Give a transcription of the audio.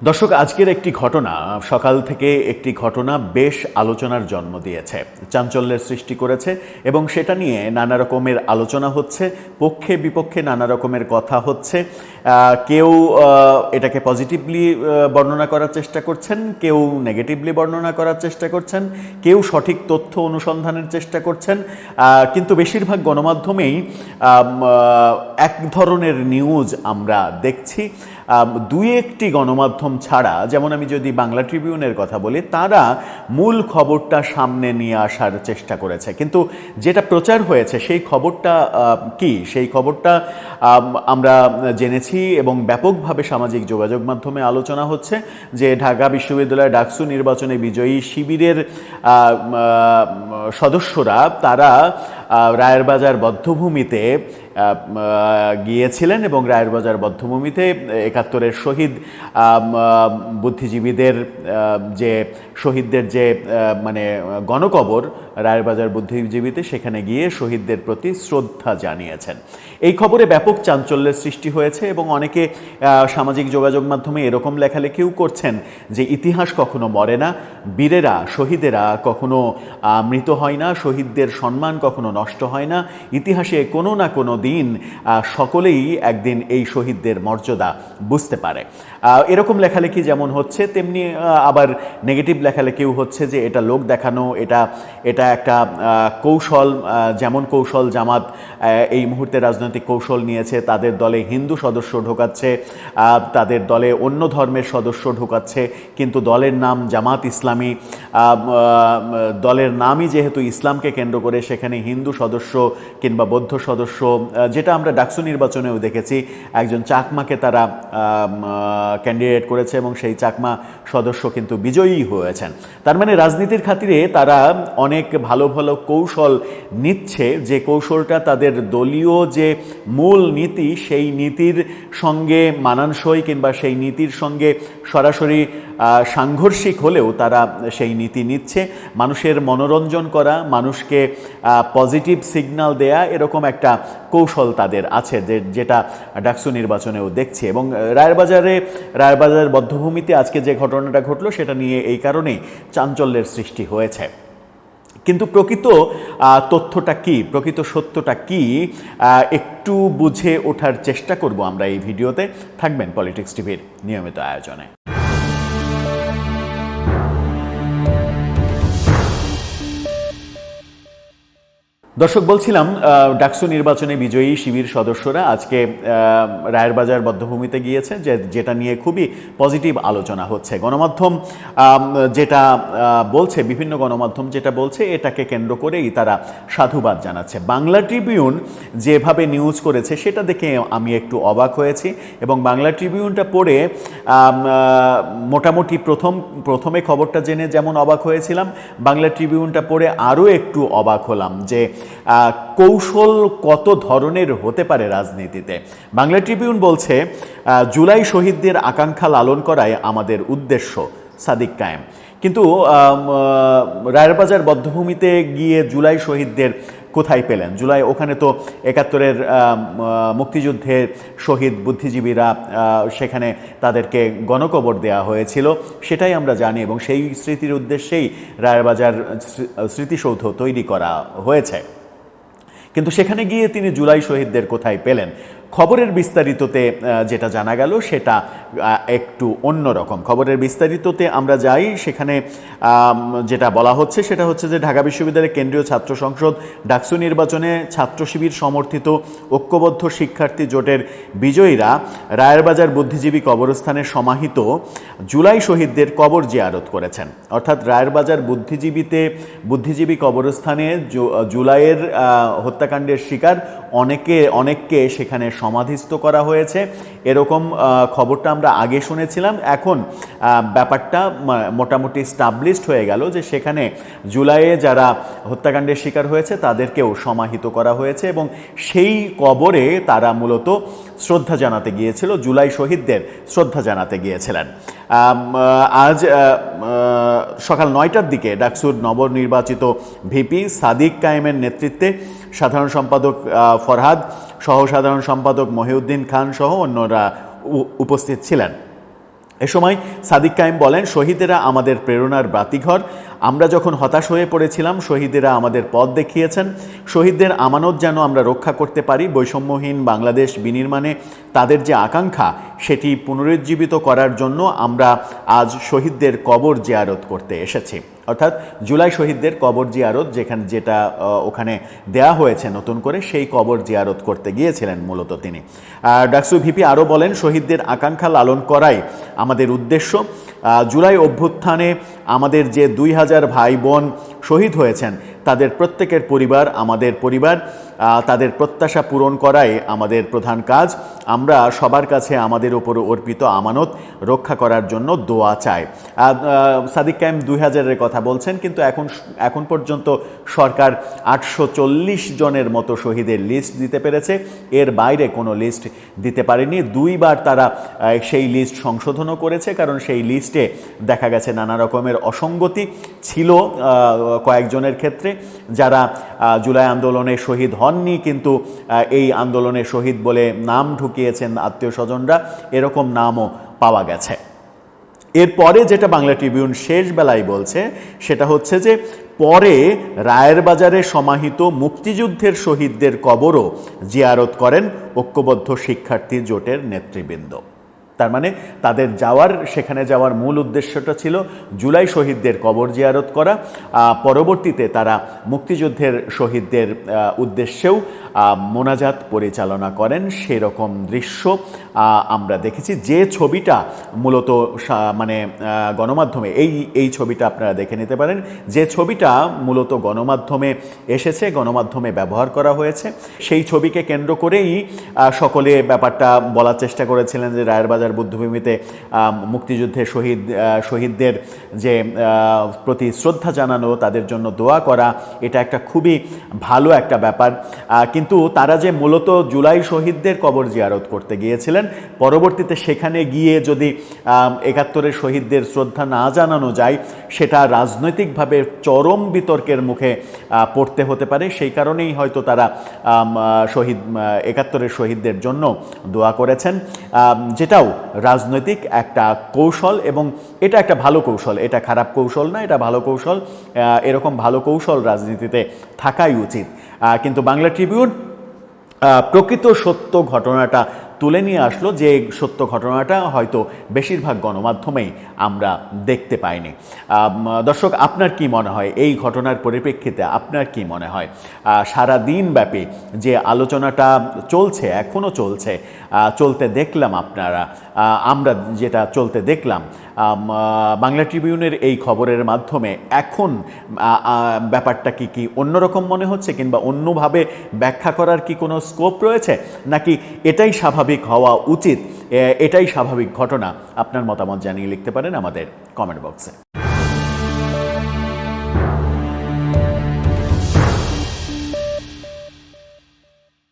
দর্শক, আজকের একটি ঘটনা, সকাল থেকে একটি ঘটনা বেশ আলোচনার জন্ম দিয়েছে, চাঞ্চল্যের সৃষ্টি করেছে এবং সেটা নিয়ে নানা রকমের আলোচনা হচ্ছে, পক্ষে বিপক্ষে নানা রকমের কথা হচ্ছে। কেউ এটাকে পজিটিভলি বর্ণনা করার চেষ্টা করছেন, কেউ নেগেটিভলি বর্ণনা করার চেষ্টা করছেন, কেউ সঠিক তথ্য অনুসন্ধানের চেষ্টা করছেন, কিন্তু বেশিরভাগ গণমাধ্যমেই এক ধরনের নিউজ আমরা দেখছি। দুই একটি গণমাধ্যম ছাড়া, যেমন আমি যদি বাংলা ট্রিবিউনের কথা বলি, তারা মূল খবরটা সামনে নিয়ে আসার চেষ্টা করেছে, কিন্তু যেটা প্রচার হয়েছে সেই খবরটা কি, সেই খবরটা আমরা জেনেছি এবং ব্যাপকভাবে সামাজিক যোগাযোগ মাধ্যমে আলোচনা হচ্ছে যে ঢাকা বিশ্ববিদ্যালয়ের ডাকসু নির্বাচনে বিজয়ী শিবিরের সদস্যরা তারা রায়েরবাজার বধ্যভূমিতে গিয়েছিলেন এবং রায়েরবাজার বধ্যভূমিতে ৭১-এর শহীদ বুদ্ধিজীবীদের যে শহীদদের যে মানে গণকবর রায়েরবাজার বুদ্ধিজীবীতে, সেখানে গিয়ে শহীদদের প্রতি শ্রদ্ধা জানিয়েছেন। এই খবরে ব্যাপক চাঞ্চল্যের সৃষ্টি হয়েছে এবং অনেকে সামাজিক যোগাযোগ মাধ্যমে এরকম লেখালেখিও করছেন যে ইতিহাস কখনো মরে না, বীরেরা শহীদেরা কখনো মৃত হয় না, শহীদদের সম্মান কখনো নষ্ট হয় না, ইতিহাসে কোনো না কোনো দিন সকলেই একদিন এই শহীদদের মর্যাদা বুঝতে পারে। এরকম লেখালেখি যেমন হচ্ছে, তেমনি আবার নেগেটিভ লেখালেখিও হচ্ছে যে এটা লোক দেখানো, এটা একটা কৌশল। যেমন কৌশল জামাত এই মুহূর্তে রাজনৈতিক কৌশল নিয়েছে, তাদের দলে হিন্দু সদস্য ঢোকাচ্ছে, তাদের দলে অন্য ধর্মের সদস্য ঢোকাচ্ছে, কিন্তু দলের নাম জামাত ইসলামী, দলের নামই যেহেতু ইসলামকে কেন্দ্র করে, সেখানে হিন্দু সদস্য কিংবা বৌদ্ধ সদস্য, যেটা আমরা ডাকসু নির্বাচনেও দেখেছি, একজন চাকমাকে তারা ক্যান্ডিডেট করেছে এবং সেই চাকমা সদস্য কিন্তু বিজয়ী হয়েছেন। তার মানে রাজনীতির খাতিরে তারা অনেক ভালো ভালো কৌশল নিচ্ছে, যে কৌশলটা তাদের দলীয় যে মূল নীতি, সেই নীতির সঙ্গে মানানসই কিংবা সেই নীতির সঙ্গে সরাসরি সাংঘর্ষিক হলেও তারা সেই নীতি নিচ্ছে। মানুষের মনোরঞ্জন করা, মানুষকে পজিটিভ সিগন্যাল দেয়া, এরকম একটা কৌশল তাদের আছে, যেটা ডাকসু নির্বাচনেও দেখছি। এবং রায়েরবাজার বধ্যভূমিতে আজকে যে ঘটনাটা ঘটলো, সেটা নিয়ে এই কারণেই চাঞ্চল্যের সৃষ্টি হয়েছে। কিন্তু প্রকৃত তথ্যটা কি, প্রকৃত সত্যটা কি, একটু বুঝে ওঠার চেষ্টা করব আমরা এই ভিডিওতে। থাকবেন পলিটিক্স টিভির নিয়মিত আয়োজনে। দর্শক, বলছিলাম ডাকসু নির্বাচনে বিজয়ী শিবির সদস্যরা আজকে রায়েরবাজার বধ্যভূমিতে গিয়েছে, যেটা নিয়ে খুবই পজিটিভ আলোচনা হচ্ছে। গণমাধ্যম যেটা বলছে, বিভিন্ন গণমাধ্যম যেটা বলছে, এটাকে কেন্দ্র করেই তারা সাধুবাদ জানাচ্ছে। বাংলা ট্রিবিউন যেভাবে নিউজ করেছে সেটা দেখে আমি একটু অবাক হয়েছি এবং বাংলা ট্রিবিউনটা পড়ে মোটামুটি প্রথমে খবরটা জেনে যেমন অবাক হয়েছিলাম, বাংলা ট্রিবিউনটা পড়ে আরও একটু অবাক হলাম যে কৌশল কত ধরনের হতে পারে রাজনীতিতে। বাংলা ট্রিবিউন বলছে, জুলাই শহীদদের আকাঙ্ক্ষা লালন করাই আমাদের উদ্দেশ্য, সাদিক কায়েম। কিন্তু রায়েরবাজার বধ্যভূমিতে গিয়ে জুলাই শহীদদের কোথায় পেলেন? জুলাই ওখানে তো ৭১-এর মুক্তিযুদ্ধের শহীদ বুদ্ধিজীবীরা, সেখানে তাদেরকে গণকবর দেওয়া হয়েছিল, সেটাই আমরা জানি এবং সেই স্মৃতির উদ্দেশ্যেই রায়েরবাজার স্মৃতিসৌধ তৈরি করা হয়েছে। কিন্তু সেখানে গিয়ে তিনি জুলাই শহীদদের কোথায় পেলেন? খবরের বিস্তারিততে যেটা জানা গেল সেটা একটু অন্যরকম। খবরের বিস্তারিততে আমরা যাই, সেখানে যেটা বলা হচ্ছে সেটা হচ্ছে যে ঢাকা বিশ্ববিদ্যালয়ের কেন্দ্রীয় ছাত্র সংসদ ডাকসু নির্বাচনে ছাত্র শিবির সমর্থিত ঐক্যবদ্ধ শিক্ষার্থী জোটের বিজয়ীরা রায়েরবাজার বুদ্ধিজীবী কবরস্থানে সমাহিত জুলাই শহীদদের কবর জিয়ারত করেছেন। অর্থাৎ রায়েরবাজার বুদ্ধিজীবী কবরস্থানে জুলাইয়ের হত্যাকাণ্ডের শিকার অনেককে সেখানে সমাধিস্থ করা হয়েছে, এরকম খবরটা আমরা আগে শুনেছিলাম। এখন ব্যাপারটা মোটামুটি স্টাবলিশড হয়ে গেল যে সেখানে জুলাইয়ে যারা হত্যাকাণ্ডের শিকার হয়েছে তাদেরকেও সমাহিত করা হয়েছে এবং সেই কবরে তারা মূলত শ্রদ্ধা জানাতে গিয়েছিল, জুলাই শহীদদের শ্রদ্ধা জানাতে গিয়েছিলেন। আজ সকাল ৯টার দিকে ডাকসুর নবনির্বাচিত ভিপি সাদিক কায়েমের নেতৃত্বে সাধারণ সম্পাদক ফরহাদ, সহ সাধারণ সম্পাদক মহিউদ্দিন খান সহ অন্যরা উপস্থিত ছিলেন। এ সময় সাদিক কায়েম বলেন, শহীদেরা আমাদের প্রেরণার বাতিঘর। আমরা যখন হতাশ হয়ে পড়েছিলাম, শহীদেরা আমাদের পথ দেখিয়েছেন। শহীদদের আমানত যেন আমরা রক্ষা করতে পারি। বৈষম্যহীন বাংলাদেশ বিনির্মাণে তাদের যে আকাঙ্ক্ষা, সেটি পুনরুজ্জীবিত করার জন্য আমরা আজ শহীদদের কবর জিয়ারত করতে এসেছি। অর্থাৎ জুলাই শহীদদের কবর জিয়ারত যেটা ওখানে দেয়া হয়েছে নতুন করে, সেই কবর জিয়ারত করতে গিয়েছিলেন মূলত তিনি। ডাকসু ভিপি আরও বলেন, শহীদদের আকাঙ্ক্ষা লালন করাই আমাদের উদ্দেশ্য। জুলাই অভ্যুত্থানে আমাদের যে 2000 ভাই বোন শহীদ হয়েছেন, তাদের প্রত্যেকের পরিবার আমাদের পরিবার। তাদের প্রত্যাশা পূরণ করাই আমাদের প্রধান কাজ। আমরা সবার কাছে আমাদের উপর অর্পিত আমানত রক্ষা করার জন্য দোয়া চাই। সাদিক কায়েম 2000-এর কথা বলছেন, কিন্তু এখন পর্যন্ত সরকার 840 জনের মতো শহীদের লিস্ট দিতে পেরেছে। এর বাইরে কোনো লিস্ট দিতে পারেনি। 2 বার তারা সেই লিস্ট সংশোধনও করেছে, কারণ সেই লিস্টে দেখা গেছে নানা রকমের অসঙ্গতি ছিল কয়েকজনের ক্ষেত্রে, যারা জুলাই আন্দোলনে শহীদ হননি কিন্তু এই আন্দোলনে শহীদ বলে নাম ঢুকিয়েছেন আত্মীয় স্বজনরা, এরকম নামও পাওয়া গেছে। এরপরে যেটা বাংলা ট্রিবিউন শেষ বেলায় বলছে, সেটা হচ্ছে যে পরে রায়ের বাজারে সমাহিত মুক্তিযুদ্ধের শহীদদের কবরও জিয়ারত করেন ঐক্যবদ্ধ শিক্ষার্থী জোটের নেতৃবৃন্দ। তার মানে তাদের সেখানে যাওয়ার মূল উদ্দেশ্যটা ছিল জুলাই শহীদদের কবর জিয়ারত করা। পরবর্তীতে তারা মুক্তিযুদ্ধের শহীদদের উদ্দেশ্যেও মোনাজাত পরিচালনা করেন। সেরকম দৃশ্য আমরা দেখেছি। যে ছবিটা মূলত মানে গণমাধ্যমে এই ছবিটা আপনারা দেখে নিতে পারেন, যে ছবিটা মূলত গণমাধ্যমে এসেছে, গণমাধ্যমে ব্যবহার করা হয়েছে, সেই ছবিকে কেন্দ্র করেই সকলে ব্যাপারটা বলার চেষ্টা করেছিলেন যে রায়ের বাজার বুদ্ধভূমিতে মুক্তিযুদ্ধে শহীদদের যে প্রতি শ্রদ্ধা জানানো, তাদের জন্য দোয়া করা, এটা একটা খুবই ভালো একটা ব্যাপার। কিন্তু তারা যে মূলত জুলাই শহীদদের কবর জিয়ারত করতে গিয়েছিলেন, পরবর্তীতে সেখানে গিয়ে যদি 71-এর শহীদদের শ্রদ্ধা না জানানো যায়, সেটা রাজনৈতিকভাবে চরম বিতর্কের মুখে পড়তে হতে পারে। সেই কারণেই হয়তো তারা 71-এর শহীদদের জন্য দোয়া করেছেন, যেটাও রাজনৈতিক একটা কৌশল, এবং এটা একটা ভালো কৌশল। এটা খারাপ কৌশল না, এটা ভালো কৌশল। এরকম ভালো কৌশল রাজনীতিতে থাকাই উচিত। কিন্তু বাংলা ট্রিবিউন প্রকৃত সত্য ঘটনাটা তুলে নিয়ে আসলো, যে সত্য ঘটনাটা হয়তো বেশিরভাগ গণমাধ্যমেই আমরা দেখতে পাইনি। দর্শক, আপনার কি মনে হয় এই ঘটনার পরিপ্রেক্ষিতে? আপনার কি মনে হয় সারা দিনব্যাপী যে আলোচনাটা চলছে, এখনও চলতে দেখলাম আমরা যেটা চলতে দেখলাম বাংলা ট্রিবিউনের এই খবরের মাধ্যমে, এখন ব্যাপারটা কি অন্যরকম মনে হচ্ছে, কিংবা অন্যভাবে ব্যাখ্যা করার কি কোনো স্কোপ রয়েছে, নাকি এটাই স্বাভাবিক হওয়া উচিত, এটাই স্বাভাবিক ঘটনা? আপনার মতামত জানিয়ে লিখতে পারেন আমাদের কমেন্ট বক্সে।